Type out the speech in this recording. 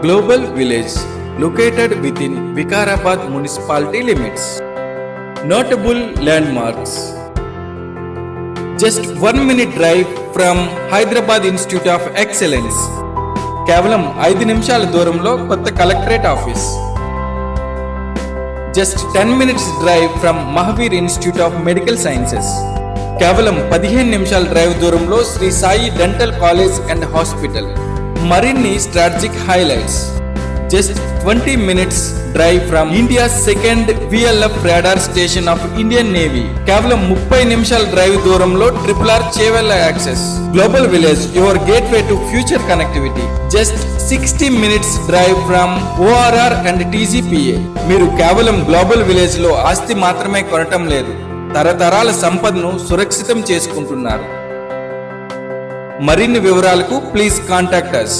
Global village located within Vikarabad municipality limits. Notable landmarks. Just 1 minute drive from Hyderabad Institute of Excellence. కేవలం 5 నిమిషాల దూరంలో కొత్త collectorate office. Just 10 minutes drive from Mahavir institute of medical sciences. కేవలం 15 నిమిషాల drive దూరంలో Shri Sai dental college and hospital. మరిన్ని strategic highlights. Just 20 minutes drive from India second VLF radar station of Indian navy. కేవలం 30 నిమిషాల డ్రైవ్ దూరంలో RRR Chevella access. Global village, your gateway to future connectivity. Just 60 minutes drive from ORR and TGPA. మీరు కేవలం global village లో ఆస్తి మాత్రమే కొనటం లేదు, తరతరాల సంపదను సురక్షితం చేసుకుంటున్నారు. మరిన్ని వివరాలకు ప్లీజ్ కాంటాక్ట్ us.